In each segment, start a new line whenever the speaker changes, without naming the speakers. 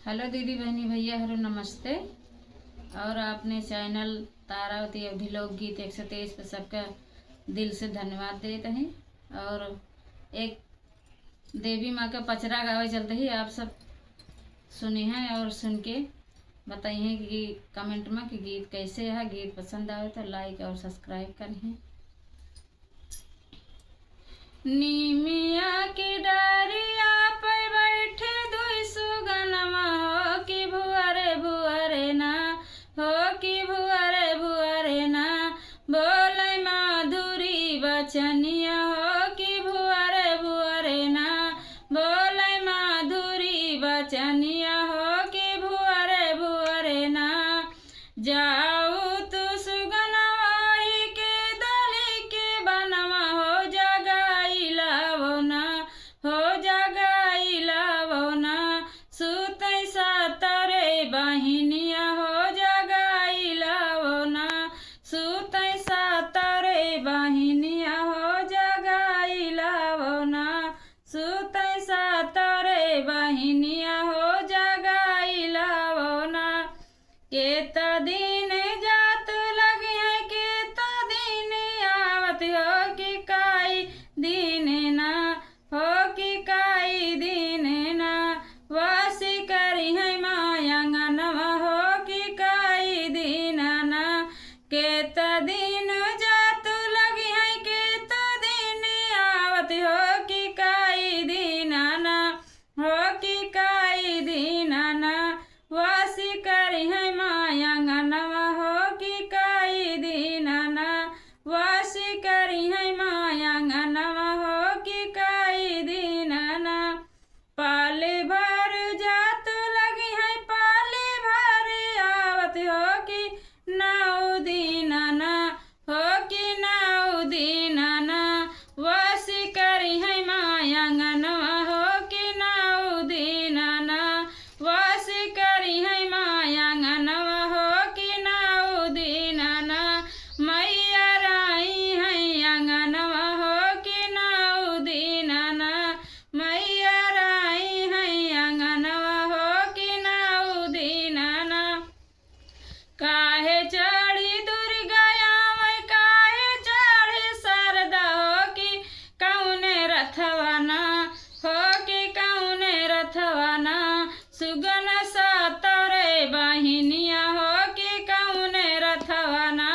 Hello दीदी बहनी भैया हरो नमस्ते। और आपने चैनल तारावती अवधि लोकगीत 123 पे सबका दिल से धन्यवाद देते हैं। और एक देवी माँ का पचरा गावे चलते ही आप सब सुने हैं और सुन के बताइए कि कमेंट में कि गीत कैसे है। गीत पसंद आवे तो लाइक और सब्सक्राइब करें। नीमिया की डारिया पर बैठे दुई सुगनमा हो कि भुअरे भुअरे ना हो कि भुअरे भुअरे ना बोले माधुरी बचनिया हो कि भुअरे भुअरे ना बोले माधुरी बचनिया हो कि भुअरे भुअरे ना जाऊ तू सुगनवाही के दली के बनवा हो जगाइला वो ना सुतै सातरे बहिनिया हो जगाइला वो ना सुतै सातरे बहिनिया हो जगाइला वो ना सुतै सातरे बहिनिया हो जगाइला वो ना केत दिन जात लगी है केत दिन आवत हो कि काई दिन ना हो कि काई दिन ना वासी करी है मायंगनवा हो कि काई दिन ना केत दिन जात लगी है केत दिन आवत हो कि काई दिन ना हो कि काई दिन ना वासी करी है मायंगनवा हो कि काई दिन ना वासी करी है मायंगनवा हो कि काई दिन ना पाले भर जात लगी है पाले भर आवत हो कि नौ दिन ना हो कि नौ दिन ना वासी करी है मायंगनवा हो कि नौ दिन ना वासी करी है मायंगनवा हो कि नौ दिन ना मैया राई है अंगनवा हो कि नौ दिन ना मैया राई है अंगनवा हो कि नौ दिन ना काहे चढ़ी दुर्गा मैं काहे चढ़ी शारदा हो कि कौने रथवा ना हो कि कौने रथवा ना सुगन सातरे बहिनिया हो कि कौने रथवा ना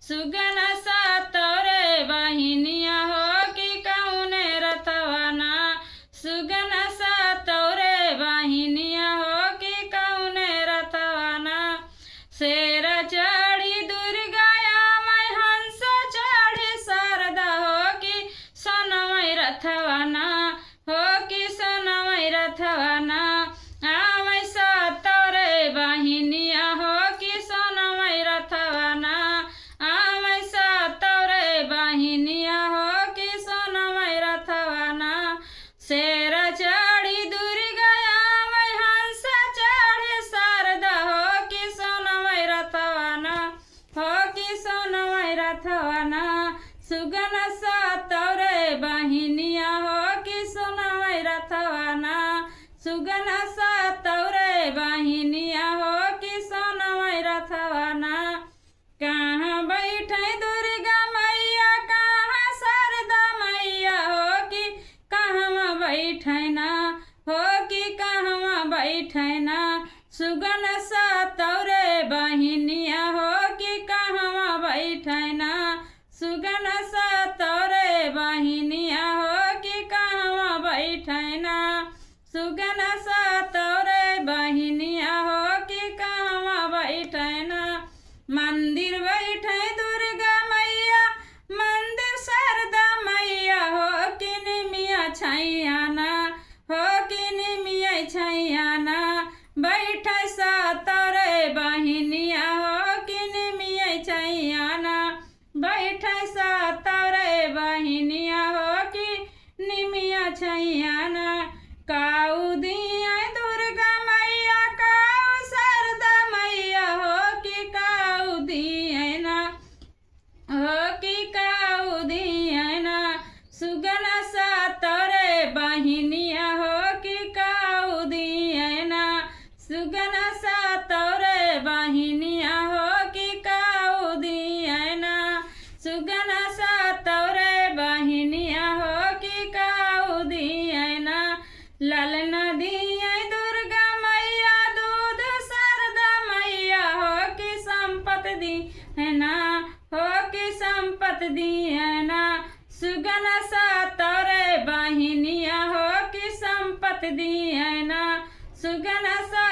सुगन सातरे बहिनिया हो कि कौने रथवा ना सुगन सातरे बहिनिया हो कि कौने रथवा ना शेर चढ़ी दुर्गा मैं हंस चढ़ी शारदा हो कि सोनमय रथवा ना हो कि सोनमय रथवा ना आमै सातरे बहिनिया हो कि सोनमय रथवा ना आमै सातरे बहिनिया हो कि सोनमय रथवा ना शेर चढ़ी दुर्गा मैं हंस चढ़ी शारदा हो कि सोनमय रथवा ना हो कि सोनमय रथवा ना सुगन सातरे बहिनिया हो कि सोनमय रथवा ना सुगन सातरे बहिनिया हो कि सोनमय रथवा ना कहाँ बैठे दुर्गा मैया कहाँ शारदा मैया हो कि कहाँ बैठे ना हो कि कहाँ बैठे ना सुगन सातरे बहिनिया हो कि कहाँ बैठे ना सुगन सातरे बहिनिया हो कि कहाँ बैठे ना सुगन सातरे बहिनिया हो कि कहाँ बैठे ना मंदिर बैठे दुर्गा मैया मंदिर शारदा मैया हो कि निमिया छैया ना हो कि निमिया छैया ना बैठे सा तौरे बहिनिया हो कि काऊ दियना ललना दिया दुर्गा मैया दूध शारदा मैया हो कि संपत दी है ना हो कि संपत दी है ना सुगन सा तौरे बहिनिया हो कि संपत दी है ना सुगन सा